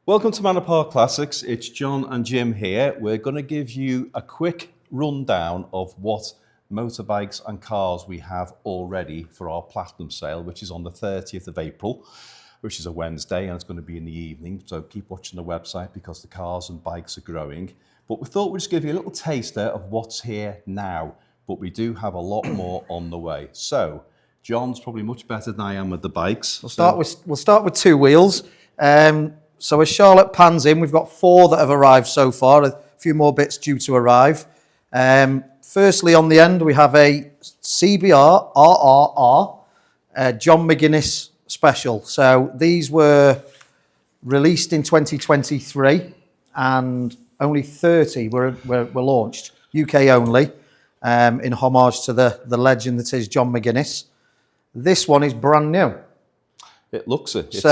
Welcome to Manor Park Classics. It's John and Jim here. We're going to give you a quick rundown of what motorbikes and cars we have already for our Platinum sale, which is on the 30th of April, which is a Wednesday, and it's going to be in the evening. So keep watching the website because the cars and bikes are growing. But we thought we'd just give you a little taster of what's here now. But we do have a lot more on the way. So John's probably much better than I am with the bikes. We'll start with two wheels. So as Charlotte pans in, we've got 4 that have arrived so far, a few more bits due to arrive. Firstly, on the end, we have a CBR RRR John McGuinness special. So these were released in 2023 and only 30 were launched, UK only, in homage to the legend that is John McGuinness. This one is brand new. It looks it. It's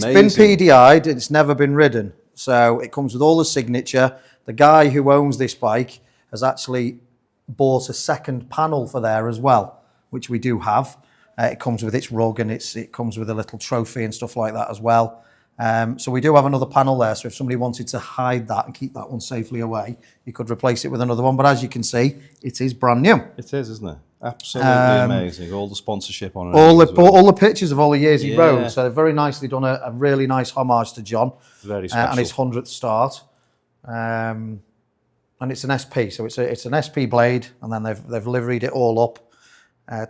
been PDI'd, it's never been ridden. So it comes with all the signature. The guy who owns this bike has actually bought a second panel for there as well, which we do have. It comes with its rug and it comes with a little trophy and stuff like that as well. So we do have another panel there. So if somebody wanted to hide that and keep that one safely away, you could replace it with another one. But as you can see, it is brand new. It is, isn't it? Absolutely amazing. All the sponsorship on it. All the pictures of all the years he rode. So they've very nicely done a really nice homage to John. Very special. And his 100th start. And it's an SP. So it's an SP blade. And then they've liveried it all up.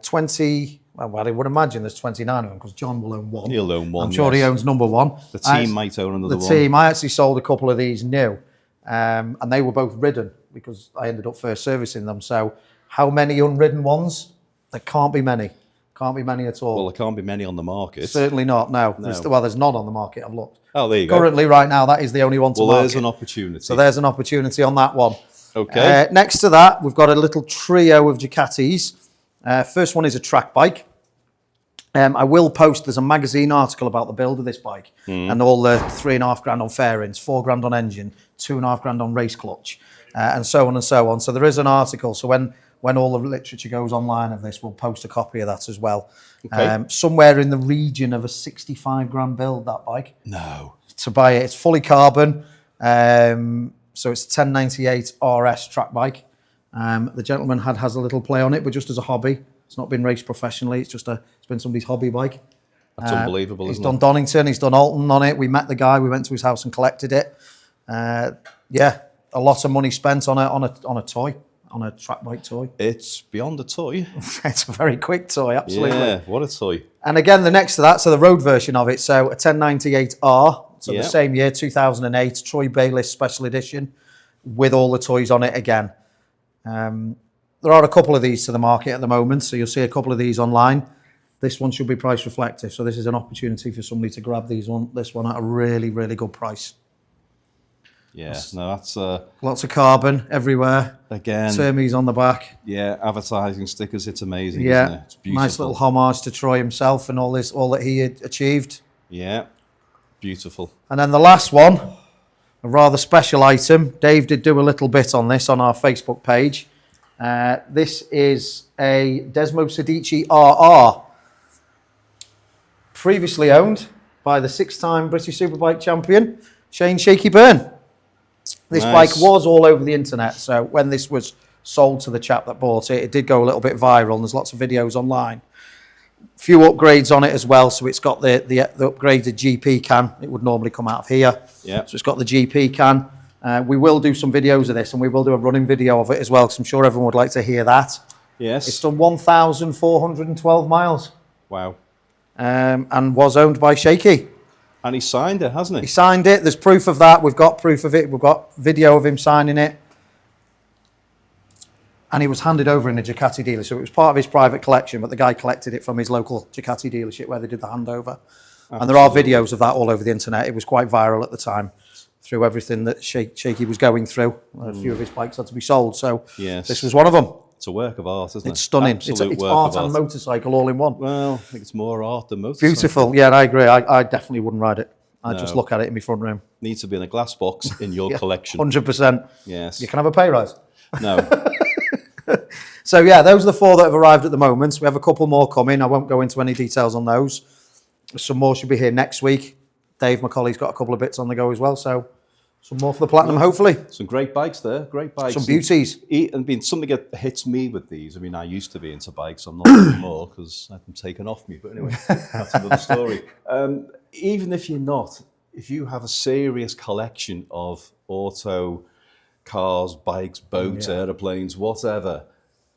20... Well, I would imagine there's 29 of them because John will own one. He'll own one. I'm sure he owns number one. The team might own another one. The team. I actually sold a couple of these new. And they were both ridden because I ended up first servicing them. So how many unridden ones? There can't be many. Can't be many at all. Well, there can't be many on the market. Certainly not, no. There's none on the market, I've looked. Oh, there you go. Currently, right now, that is the only one to market. Well, there's an opportunity. So there's an opportunity on that one. Okay. Next to that, we've got a little trio of Ducatis. First one is a track bike. I will post, there's a magazine article about the build of this bike and all the £3,500 on fairings, £4,000 on engine, £2,500 on race clutch, and so on and so on. So there is an article. So when all the literature goes online of this, we'll post a copy of that as well. Okay. Somewhere in the region of a £65,000 build, that bike. No. To buy it. It's fully carbon. So it's a 1098 RS track bike. The gentleman has a little play on it, but just as a hobby. It's not been raced professionally. It's been somebody's hobby bike. That's unbelievable, isn't it? He's done Donington. He's done Alton on it. We met the guy. We went to his house and collected it. A lot of money spent on a toy, on a track bike toy. It's beyond a toy. It's a very quick toy, absolutely. Yeah, what a toy. And again, the next to that, so the road version of it, so a 1098R, so the same year, 2008, Troy Bayliss Special Edition, with all the toys on it again. There are a couple of these to the market at the moment, so you'll see a couple of these online. This one should be price reflective, so this is an opportunity for somebody to grab this one at a really, really good price. Yeah, no, that's... lots of carbon everywhere. Again. Termes on the back. Yeah, advertising stickers, it's amazing, yeah. Isn't it? It's beautiful. Nice little homage to Troy himself and all that he had achieved. Yeah, beautiful. And then the last one, a rather special item. Dave did do a little bit on this on our Facebook page. This is a Desmosedici RR, previously owned by the 6-time British Superbike champion, Shane Shaky Byrne. This bike was all over the internet, so when this was sold to the chap that bought it, it did go a little bit viral, and there's lots of videos online. A few upgrades on it as well, so it's got the upgraded GP can. It would normally come out of here. Yeah. So it's got the GP can. We will do some videos of this, and we will do a running video of it as well, because I'm sure everyone would like to hear that. Yes. It's done 1,412 miles. Wow. And was owned by Shaky. And he signed it, hasn't he? He signed it. There's proof of that. We've got proof of it. We've got video of him signing it. And he was handed over in a Ducati dealership. So it was part of his private collection, but the guy collected it from his local Ducati dealership where they did the handover. Absolutely. And there are videos of that all over the internet. It was quite viral at the time through everything that Shaky was going through. A few of his bikes had to be sold. So this was one of them. It's a work of art, isn't it? It's stunning. It's art and motorcycle all in one. Well, I think it's more art than motorcycle. Beautiful. Yeah, I agree. I definitely wouldn't ride it. I'd just look at it in my front room. Needs to be in a glass box in your collection. 100%. Yes. You can have a pay rise. No. So yeah, those are the 4 that have arrived at the moment. We have a couple more coming. I won't go into any details on those. Some more should be here next week. Dave, my colleague's got a couple of bits on the go as well. So some more for the Platinum, hopefully. Some great bikes there, great bikes. Some beauties. And something that hits me with these. I mean, I used to be into bikes. I'm not anymore because I had them taken off me. But anyway, that's another story. Even if you're not, if you have a serious collection of auto cars, bikes, boats, aeroplanes, whatever,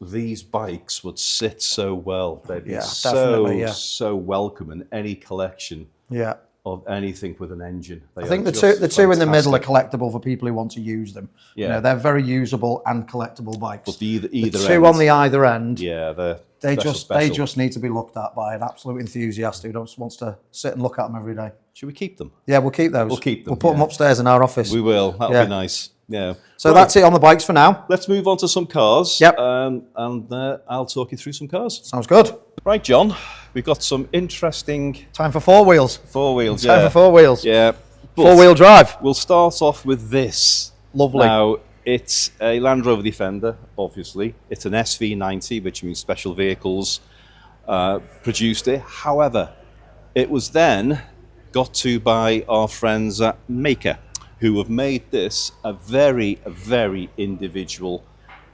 these bikes would sit so well. They'd be so welcome in any collection of anything with an engine. I think the two in the middle are collectible for people who want to use them. Yeah. You know, they're very usable and collectible bikes. But either the two on the either end, they just need to be looked at by an absolute enthusiast who just wants to sit and look at them every day. Should we keep them? Yeah, we'll keep those. We'll keep them. We'll put them upstairs in our office. We will. That'll be nice. Yeah. So that's it on the bikes for now. Let's move on to some cars. Yep. And I'll talk you through some cars. Sounds good. Right, John. We've got some interesting... Time for four wheels. Four wheels, Time for four wheels. Yeah. Four-wheel drive. We'll start off with this. Lovely. Now, it's a Land Rover Defender, obviously. It's an SV90, which means special vehicles produced it. However, it was then got to by our friends at Maker, who have made this a very, very individual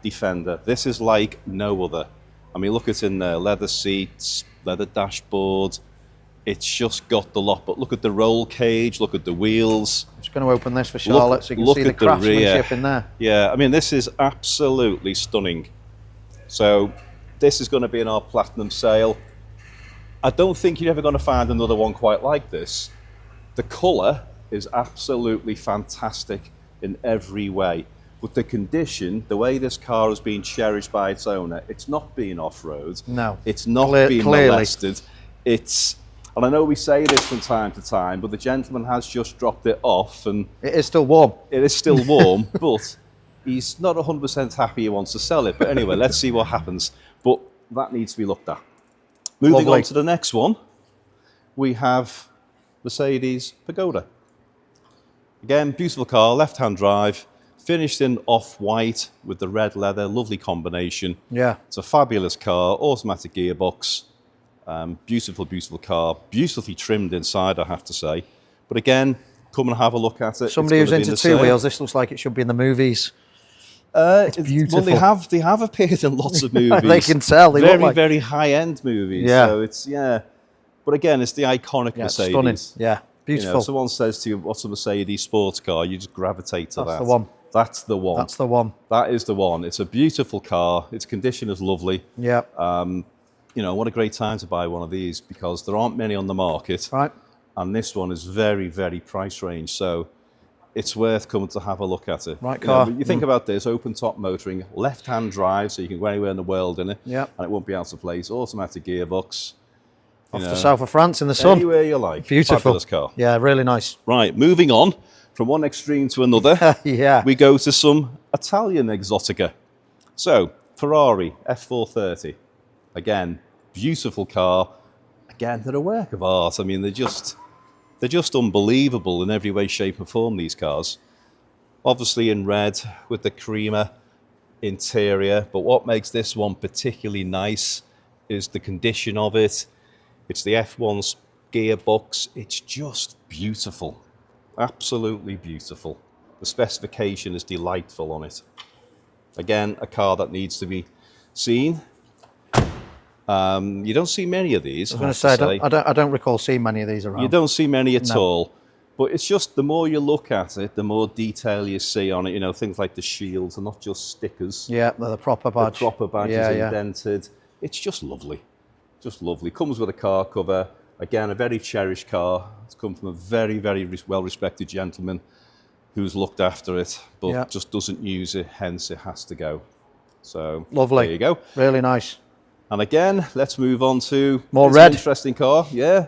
Defender. This is like no other. I mean, look at it in there, leather seats, leather dashboard. It's just got the lot. But look at the roll cage, look at the wheels. I'm just going to open this for Charlotte so you can see the craftsmanship in there. Yeah, I mean, this is absolutely stunning. So this is going to be in our Platinum sale. I don't think you're ever going to find another one quite like this. The colour is absolutely fantastic in every way. But the condition, the way this car has been cherished by its owner, it's not being off-road. No. It's not being molested. And I know we say this from time to time, but the gentleman has just dropped it off. And it is still warm. It is still warm, but he's not 100% happy he wants to sell it. But anyway, let's see what happens. But that needs to be looked at. Moving on to the next one, we have Mercedes Pagoda. Again, beautiful car, left-hand drive, finished in off-white with the red leather, lovely combination. Yeah. It's a fabulous car, automatic gearbox, beautiful, beautiful car, beautifully trimmed inside, I have to say. But again, come and have a look at it. Somebody who's into two wheels, this looks like it should be in the movies. It's beautiful. Well, they have appeared in lots of movies. They can tell. They very, look like... very high-end movies. Yeah. So it's, But again, it's the iconic Mercedes. Stunning. Yeah, beautiful. You know, someone says to you, what's a Mercedes sports car? You just gravitate to that. That's the one. That's the one. That's the one. That is the one. It's a beautiful car. Its condition is lovely. Yeah. You know, what a great time to buy one of these because there aren't many on the market. Right. And this one is very, very price range. So it's worth coming to have a look at it. Right car. You think about this, open top motoring, left-hand drive, so you can go anywhere in the world in it. Yeah. And it won't be out of place. Automatic gearbox. Off the south of France in the sun. Anywhere you like. Beautiful. Fabulous car. Yeah, really nice. Right, moving on from one extreme to another. Yeah. We go to some Italian exotica. So, Ferrari F430. Again, beautiful car. Again, they're a work of art. I mean, they're just unbelievable in every way, shape and form, these cars. Obviously in red with the creamer interior, but what makes this one particularly nice is the condition of it. It's the F1's gearbox. It's just beautiful. Absolutely beautiful. The specification is delightful on it. Again, a car that needs to be seen. You don't see many of these. I was going to say, I don't recall seeing many of these around. You don't see many at all. But it's just the more you look at it, the more detail you see on it. You know, things like the shields are not just stickers. Yeah, they're the proper badge. The proper badge is indented. It's just lovely. Just lovely. Comes with a car cover. Again, a very cherished car. It's come from a very, very well-respected gentleman who's looked after it, but just doesn't use it, hence it has to go. So, lovely. There you go. Really nice. And again, let's move on to more red. Interesting car. Yeah.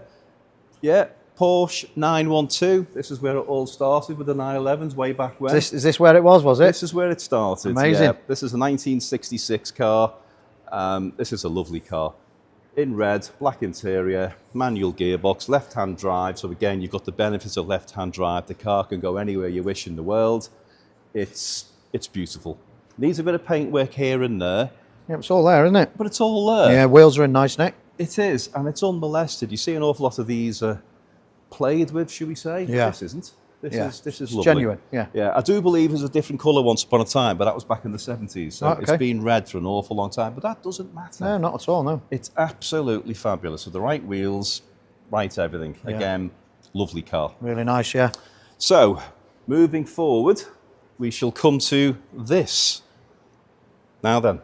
Porsche 912. This is where it all started with the 911s way back when. Is this where it was it? This is where it started. Amazing. Yeah. This is a 1966 car. This is a lovely car. In red, black interior, manual gearbox, left-hand drive. So again, you've got the benefits of left-hand drive. The car can go anywhere you wish in the world. It's beautiful. Needs a bit of paintwork here and there. Yeah, it's all there, isn't it? But it's all there. Yeah, wheels are in nice nick. It is, and it's unmolested. You see an awful lot of these played with, should we say? Yeah. This isn't. This is It's lovely. genuine, yeah. Yeah, I do believe there's a different colour once upon a time, but that was back in the 70s. So Right, okay. it's been red for an awful long time, but that doesn't matter. No, not at all, no. It's absolutely fabulous. With the right wheels, right everything. Yeah. Again, lovely car. Really nice, yeah. So, moving forward, we shall come to this. Now then,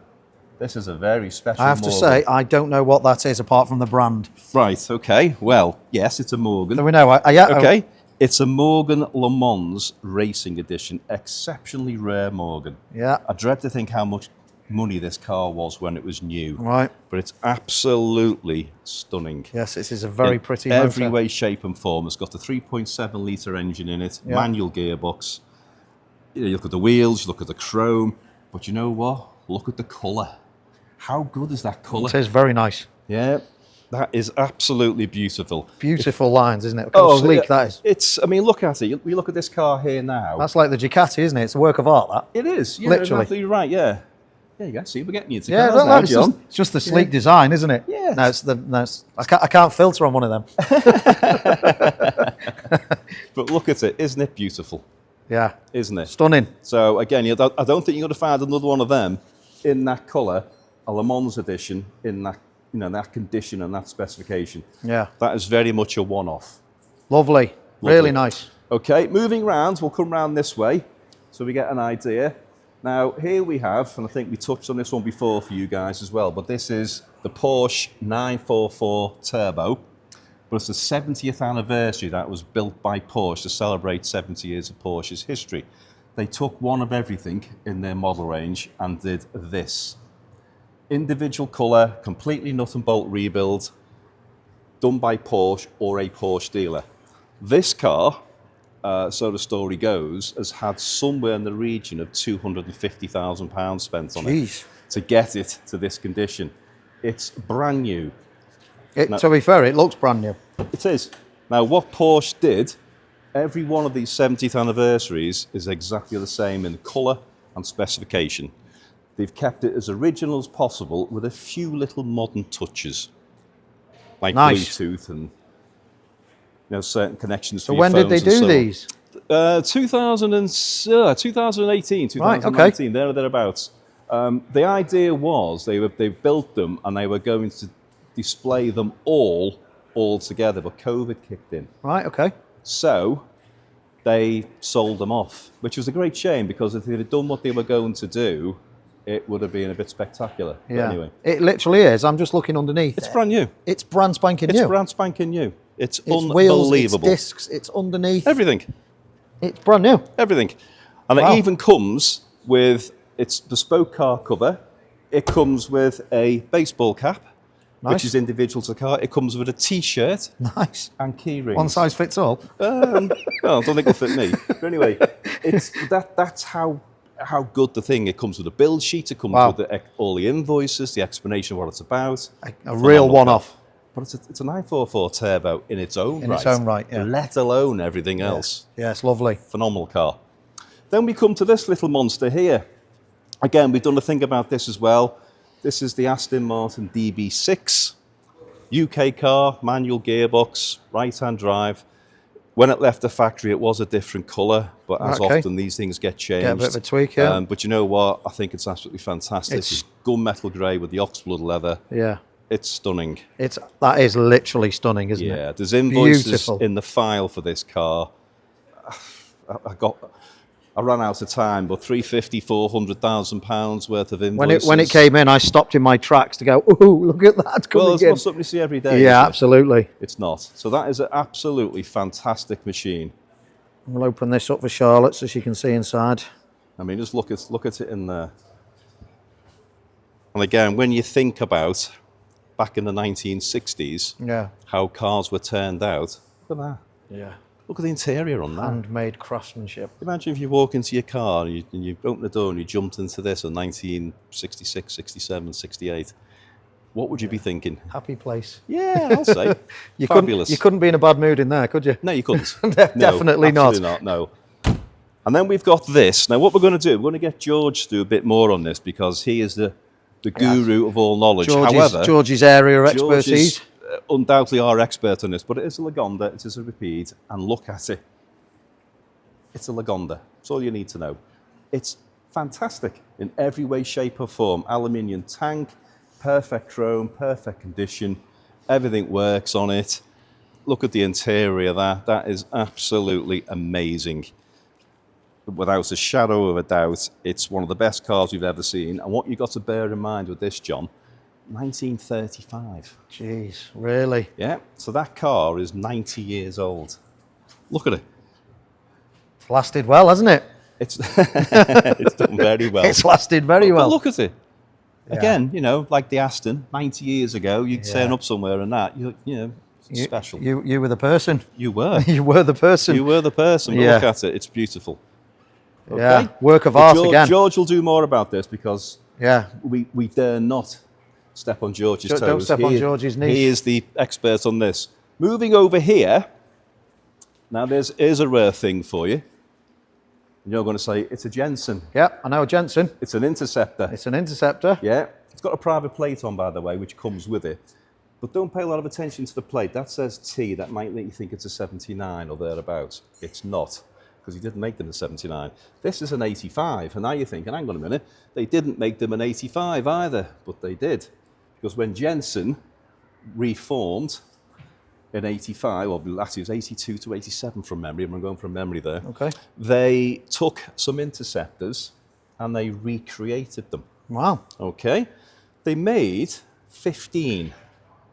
this is a very special I have to Morgan. say, I don't know what that is apart from the brand. Right, okay. Well, yes, it's a Morgan. So we know. Okay. It's a Morgan Le Mans Racing Edition. Exceptionally rare Morgan. Yeah. I dread to think how much money this car was when it was new. Right. But it's absolutely stunning. Yes, this is a very In pretty every motor. way, shape and form. It's got a 3.7 litre engine in it, Yeah. manual gearbox. You look at the wheels, you look at the chrome, but you know what? Look at the colour. How good is that colour? It is very nice. Yeah, that is absolutely beautiful. Beautiful lines, isn't it? Look how sleek that is. It's, I mean, look at it. We look at this car here now. That's like the Ducati, isn't it? It's a work of art, that. It is, yeah, Literally. exactly right, yeah. There you go, see, we're getting you into Yeah, cars now, it's John. just the sleek design, isn't it? Yeah. No, I can't filter on one of them. But look at it, isn't it beautiful? Yeah. Isn't it? Stunning. So again, I don't think you're going to find another one of them in that colour, a Le Mans edition, in that, that condition and that specification. Yeah. That is very much a one-off. Lovely. Really nice. Okay, moving round, we'll come round this way so we get an idea. Now, here we have, and I think we touched on this one before for you guys as well, but this is the Porsche 944 Turbo. But it's the 70th anniversary that was built by Porsche to celebrate 70 years of Porsche's history. They took one of everything in their model range and did this. Individual colour, completely nut and bolt rebuild, done by Porsche or a Porsche dealer. This car, so the story goes, has had somewhere in the region of £250,000 spent on it to get it to this condition. It's brand new. To be fair, it looks brand new. It is. Now, what Porsche did, every one of these 70th anniversaries is exactly the same in colour and specification. They've kept it as original as possible with a few little modern touches, like Bluetooth and certain connections. So when did they do these? 2018, 2019, Right, okay. there or thereabouts. The idea was they built them and they were going to display them all together, but COVID kicked in. Right, okay. So they sold them off, which was a great shame because if they had done what they were going to do, it would have been a bit spectacular. But Yeah. anyway, It literally is. I'm just looking underneath. it's brand new. It's brand spanking new. It's brand spanking new. It's It's unbelievable. wheels, it's discs, it's underneath. Everything. It's brand new. Everything. And Wow. it even comes with its bespoke car cover. It comes with a baseball cap, Nice. which is individual to the car. It comes with a T-shirt Nice. and key rings. One size fits all. Well, I don't think it'll fit me. But anyway, that's how good the thing. It comes with a build sheet. It comes Wow. with all the invoices, the explanation of what it's about. A real one-off. But it's a 944 Turbo in its own right. its own right, yeah. Let alone everything else. Yeah, it's lovely. Phenomenal car. Then we come to this little monster here. Again, we've done a thing about this as well. This is the Aston Martin DB6. UK car, manual gearbox, right-hand drive. When it left the factory, it was a different colour, but as Okay. often these things get changed. Get a bit of a tweak, yeah. But you know what? I think it's absolutely fantastic. It's gunmetal grey with the oxblood leather. Yeah. It's stunning. That is literally stunning, isn't it? Yeah, there's invoices Beautiful. in the file for this car. I ran out of time, but £350,000, £400,000 worth of invoices. When it came in, I stopped in my tracks to go, ooh, look at that coming Well, it's in. not something you see every day. Yeah, is it? absolutely. It's not. So that is an absolutely fantastic machine. We'll open this up for Charlotte so she can see inside. I mean, just look at it in there. And again, when you think about back in the 1960s, Yeah. how cars were turned out, look at that. Yeah. Look at the interior on that. Handmade craftsmanship. Imagine if you walk into your car and you open the door and you jumped into this in 1966, 67, 68. What would you be thinking? Happy place. Yeah, I'll say. You Fabulous. couldn't be in a bad mood in there, could you? No, you couldn't. Definitely no, not. absolutely not. No. And then we've got this. Now, what we're going to do, we're going to get George to do a bit more on this because he is the guru of all knowledge. However, George's area of expertise. undoubtedly our expert on this, but it is a Lagonda, it is a Rapide, and look at it. It's a Lagonda. That's all you need to know. It's fantastic in every way, shape or form. Aluminium tank, perfect chrome, perfect condition. Everything works on it. Look at the interior there. That is absolutely amazing. Without a shadow of a doubt, it's one of the best cars we've ever seen. And what you've got to bear in mind with this, John, 1935. Jeez, really? Yeah, so that car is 90 years old. Look at it. It's lasted well, hasn't it? It's it's done very well. It's lasted very well. But look at it. Again, you know, like the Aston, 90 years ago, you'd turn up somewhere and that, you know, it's special. You were the person. You were. You were the person. You were the person. But look at it. It's beautiful. Okay? Yeah, work of art again. George will do more about this because we dare not step on George's toes. Don't step on George's knees. He is the expert on this. Moving over here, now here's a rare thing for you. You're going to say, it's a Jensen. Yeah, I know a Jensen. It's an Interceptor. It's an Interceptor. Yeah. It's got a private plate on, by the way, which comes with it. But don't pay a lot of attention to the plate. That says T. That might make you think it's a 79 or thereabouts. It's not, because he didn't make them in 79. This is an 85. And now you're thinking, hang on a minute, they didn't make them an 85 either. But they did. Because when Jensen reformed in 85, or actually it was 82 to 87 from memory, and I'm going from memory there. Okay. They took some Interceptors and they recreated them. Wow. Okay. They made 15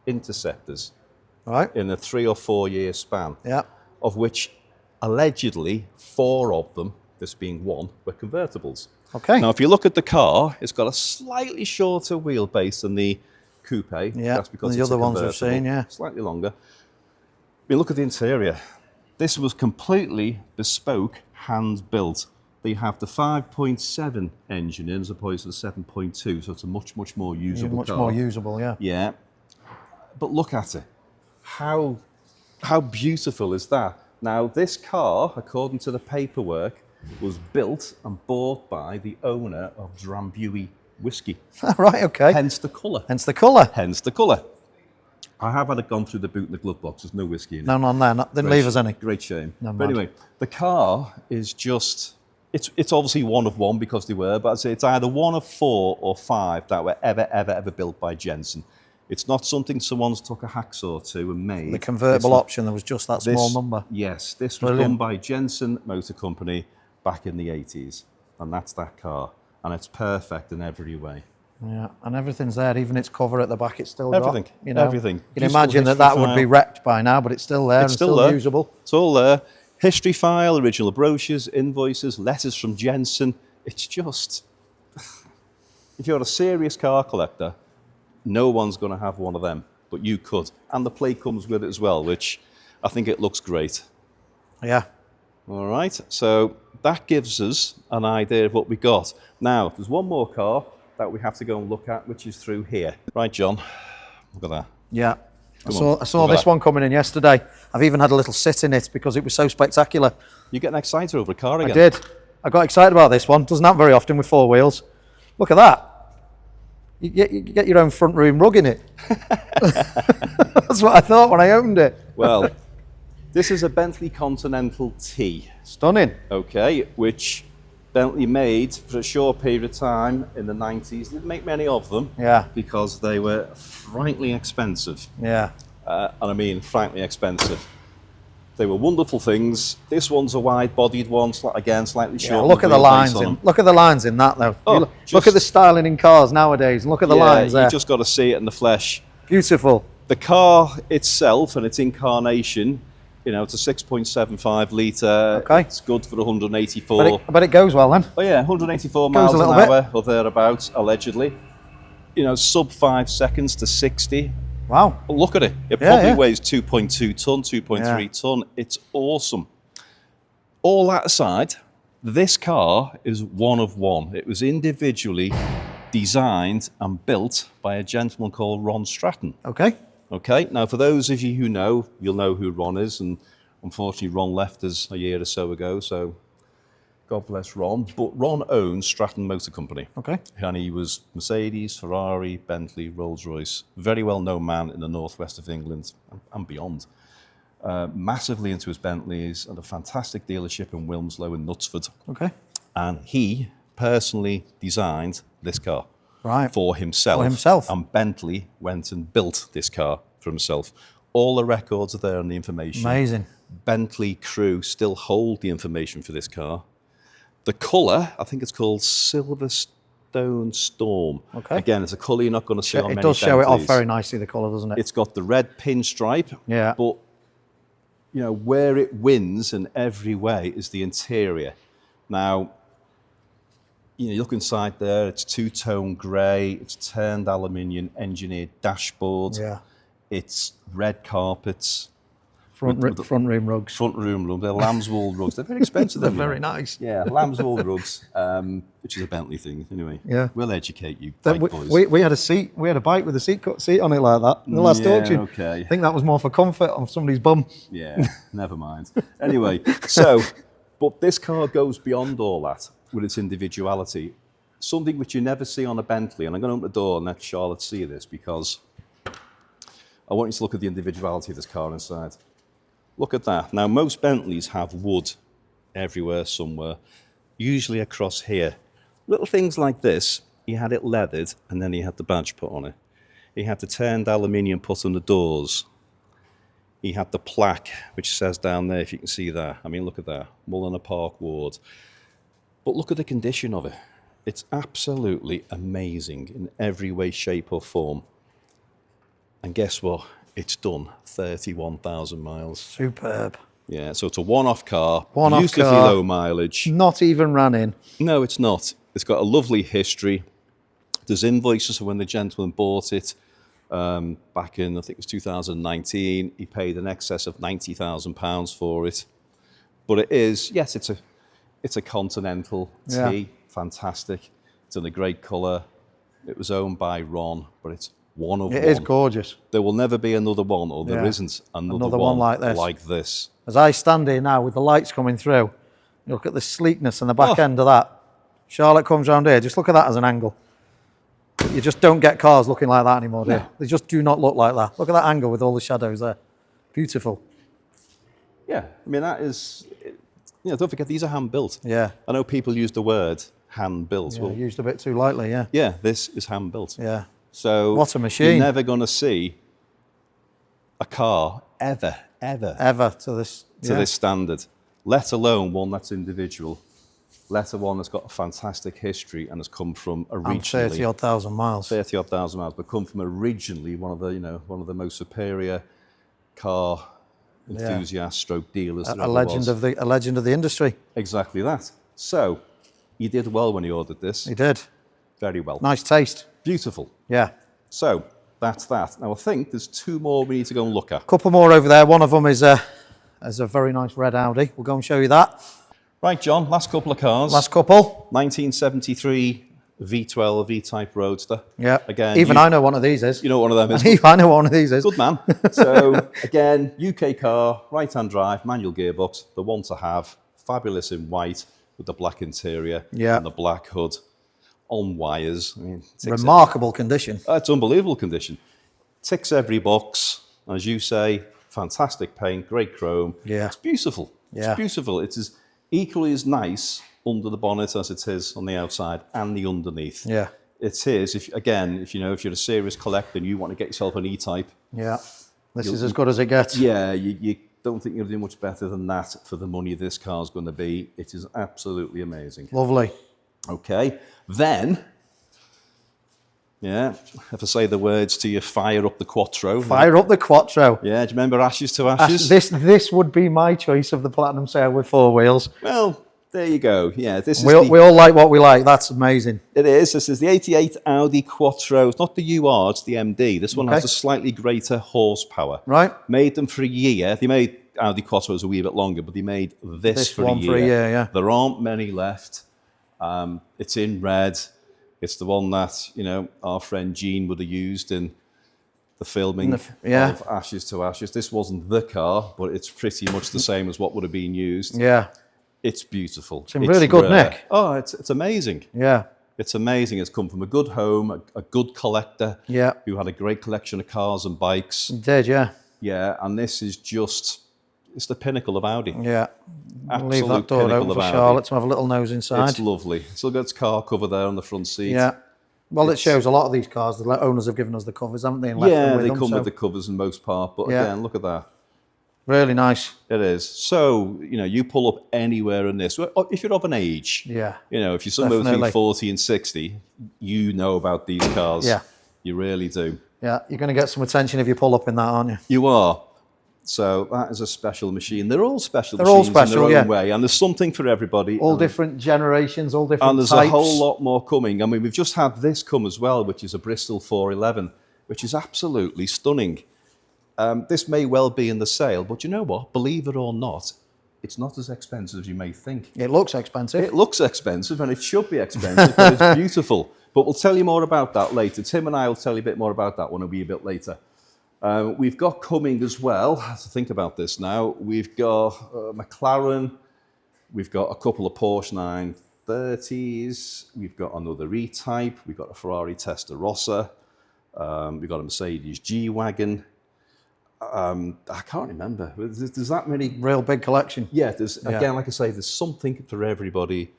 Interceptors in a 3 or 4 year span, of which allegedly 4 of them, this being 1, were convertibles. Okay. Now, if you look at the car, it's got a slightly shorter wheelbase than the coupe. Yeah, that's because the it's other a ones we've seen, slightly longer. I mean, look at the interior. This was completely bespoke, hand-built. They have the 5.7 engine in as opposed to the 7.2, so it's a much, much more usable car. Much more usable, yeah. Yeah. But look at it. How beautiful is that? Now, this car, according to the paperwork, was built and bought by the owner of Drambuie Whiskey. Right, okay. Hence the colour. Hence the colour. Hence the colour. I have had it gone through the boot and the glove box. There's no whiskey in it. No, none there. Didn't leave us any. Great shame. No, but anyway, the car is just... It's obviously one of one because they were, but I'd say it's either one of 4 or 5 that were ever built by Jensen. It's not something someone's took a hacksaw to and made. The convertible option, there was just that small number. Yes, this was done by Jensen Motor Company back in the 80s. And that's that car. And it's perfect in every way. Yeah, and everything's there. Even its cover at the back, it's still everything. got, you know, everything. You can imagine that would be wrecked by now, but it's still there and still there. usable. It's all there. History file, original brochures, invoices, letters from Jensen. It's just, if you're a serious car collector, no one's going to have one of them, but you could. And the plate comes with it as well, which I think it looks great. Yeah. All right, so that gives us an idea of what we got. Now, there's one more car that we have to go and look at, which is through here. Right, John, look at that. Yeah. I saw this one coming in yesterday. I've even had a little sit in it because it was so spectacular. You're getting excited over a car again. I did. I got excited about this one. Doesn't happen very often with 4 wheels. Look at that. You get your own front room rug in it. That's what I thought when I opened it. Well, this is a Bentley Continental T. Stunning. Okay, which Bentley made for a short period of time in the 90s. Didn't make many of them. Yeah. Because they were frightfully expensive. Yeah. And I mean frightfully expensive. They were wonderful things. This one's a wide-bodied one, again slightly short. Look at the lines in. Look at the lines in that though. Oh, look at the styling in cars nowadays. Look at the lines there. You just got to see it in the flesh. Beautiful. The car itself and its incarnation, you know, it's a 6.75 litre. Okay. It's good for 184. But it goes well then. Oh yeah, 184 miles an hour or thereabouts, allegedly. You know, sub 5 seconds to 60. Wow. Look at it. It probably weighs 2.2 tonne, 2.3 tonne. It's awesome. All that aside, this car is one of one. It was individually designed and built by a gentleman called Ron Stratton. Okay. Okay. Now, for those of you who know, you'll know who Ron is. And unfortunately, Ron left us a year or so ago. So God bless Ron. But Ron owns Stratton Motor Company. Okay. And he was Mercedes, Ferrari, Bentley, Rolls-Royce. Very well-known man in the northwest of England and beyond. Massively into his Bentleys and a fantastic dealership in Wilmslow in Knutsford. Okay. And he personally designed this car for himself. For himself. And Bentley went and built this car for himself. All the records are there and the information. Amazing. Bentley crew still hold the information for this car. The colour, I think it's called Silverstone Storm. Okay. Again, it's a colour you're not going to see on many It does show it off Bentleys. very nicely, the colour, doesn't it? It's got the red pinstripe. Yeah. But, you know, where it wins in every way is the interior. Now, you look inside there, it's two-tone grey, it's turned aluminium engineered dashboard. Yeah. It's red carpets. Front room rugs. Front room rugs. They're lambswool rugs. They're very expensive. They're very nice. Yeah, lambswool rugs, which is a Bentley thing. Anyway, yeah. We'll educate you, bike boys. We had a bike with a seat on it like that in the last auction. Okay. I think that was more for comfort on somebody's bum. Yeah, never mind. Anyway, so, but this car goes beyond all that with its individuality. Something which you never see on a Bentley, and I'm going to open the door and let Charlotte see this because I want you to look at the individuality of this car inside. Look at that. Now, most Bentleys have wood everywhere, somewhere, usually across here. Little things like this, he had it leathered, and then he had the badge put on it. He had the turned aluminium put on the doors. He had the plaque, which says down there, if you can see that. I mean, look at that, Mulliner Park Ward. But look at the condition of it. It's absolutely amazing in every way, shape, or form. And guess what? It's done 31,000 miles. Superb. Yeah, so it's a one-off car. One-off Beautifully car. low mileage. Not even ran in. No, it's not. It's got a lovely history. There's invoices for when the gentleman bought it back in, I think it was 2019. He paid in excess of £90,000 for it. But it is, yes, it's a Continental T. Yeah. Fantastic. It's in a great colour. It was owned by Ron, but it's one of one. It is gorgeous. There will never be another one, or there isn't another one like this. As I stand here now with the lights coming through, you look at the sleekness and the back end of that. Charlotte comes round here, just look at that as an angle. You just don't get cars looking like that anymore, do you? They just do not look like that. Look at that angle with all the shadows there. Beautiful. Yeah, I mean, that is, don't forget, these are hand-built. Yeah. I know people use the word hand-built. Yeah, used a bit too lightly, yeah. Yeah, this is hand-built. Yeah. So what a machine. You're never going to see a car ever to this standard, let alone one that's individual, let alone that's got a fantastic history and has come from originally 30-odd thousand miles. 30-odd thousand miles, but come from originally one of the most superior car enthusiasts, stroke dealers. A legend of the industry. Exactly that. So, you did well when you ordered this. He did. Very well. Nice taste. Beautiful. Yeah. So, that's that. Now, I think there's two more we need to go and look at. Couple more over there. One of them is a very nice red Audi. We'll go and show you that. Right, John, last couple of cars. Last couple. 1973 V12 V-Type Roadster. Yeah. Again, even I know one of these is. You know what one of them is. I know what one of these is. Good man. So, again, UK car, right-hand drive, manual gearbox, the one to have, fabulous in white with the black interior and the black hood on wires. I mean, remarkable condition. It's unbelievable condition. Ticks every box. As you say, fantastic paint, great chrome. Yeah. It's beautiful. Yeah. It's beautiful. It is equally as nice under the bonnet as it is on the outside and the underneath. Yeah. It is, if you're a serious collector and you want to get yourself an E-Type. Yeah. This is as good as it gets. Yeah, you don't think you'll do much better than that for the money this car's going to be. It is absolutely amazing. Lovely. Okay, then, if I say the words to you, fire up the Quattro. Fire up the Quattro. Yeah, do you remember Ashes to Ashes? This would be my choice of the Platinum Sale with four wheels. Well, there you go. Yeah, this is we all like what we like. That's amazing. It is. This is the 88 Audi Quattro. It's not the UR, it's the MD. This one has a slightly greater horsepower. Right. Made them for a year. They made Audi Quattros a wee bit longer, but they made this for a year. For a year, yeah. There aren't many left. It's in red. It's the one that, our friend Gene would have used in the filming of Ashes to Ashes. This wasn't the car, but it's pretty much the same as what would have been used. Yeah. It's beautiful. It's in really good nick. Oh, it's amazing. Yeah. It's amazing. It's come from a good home, a good collector Yeah. who had a great collection of cars and bikes. It did, yeah. Yeah, and this is just, it's the pinnacle of Audi. Yeah. Absolute Leave that door pinnacle open of for Audi. Charlotte to have a little nose inside. It's lovely. Still got its car cover there on the front seat. Yeah. Well, it shows a lot of these cars. The owners have given us the covers, haven't they? And left them with they them, come so with the covers in most part, but Yeah. again, look at that. really nice. It is. So, you pull up anywhere in this, if you're of an age, Yeah. if you're somewhere Definitely. between 40 and 60, you know about these cars. Yeah. You really do. Yeah. You're going to get some attention if you pull up in that, aren't you? You are. So that is a special machine. They're all special They're all machines special, in their own yeah. way, and there's something for everybody. All and, different generations, all different and there's types. a whole lot more coming. I mean, we've just had this come as well, which is a Bristol 411, which is absolutely stunning. This may well be in the sale, but you know what? Believe it or not, it's not as expensive as you may think. It looks expensive. It looks expensive, and it should be expensive, but it's beautiful. But we'll tell you more about that later. Tim and I will tell you a bit more about that one a wee bit later. We've got coming as well, I have to think about this now, we've got McLaren, we've got a couple of Porsche 930s, we've got another E-Type, we've got a Ferrari Testarossa, we've got a Mercedes G-Wagon. I can't remember. There's that many. Real big collection. Yeah, again, like I say, there's something for everybody.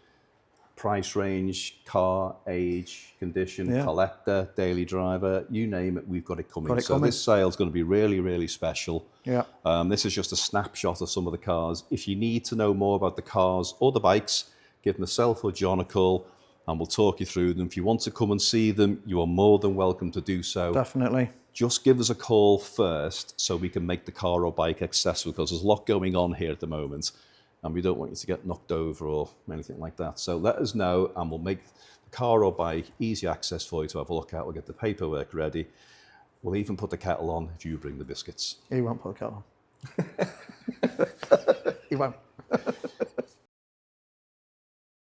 Price range, car, age, condition, collector, daily driver, you name it, we've got it coming. This sale's going to be really, really special. Yeah. This is just a snapshot of some of the cars. If you need to know more about the cars or the bikes, give myself or John a call and we'll talk you through them. If you want to come and see them, you are more than welcome to do so. Definitely. Just give us a call first so we can make the car or bike accessible, because there's a lot going on here at the moment and we don't want you to get knocked over or anything like that. So let us know and we'll make the car or bike easy access for you to have a look at. We'll get the paperwork ready. We'll even put the kettle on if you bring the biscuits. He won't put the kettle on. He won't.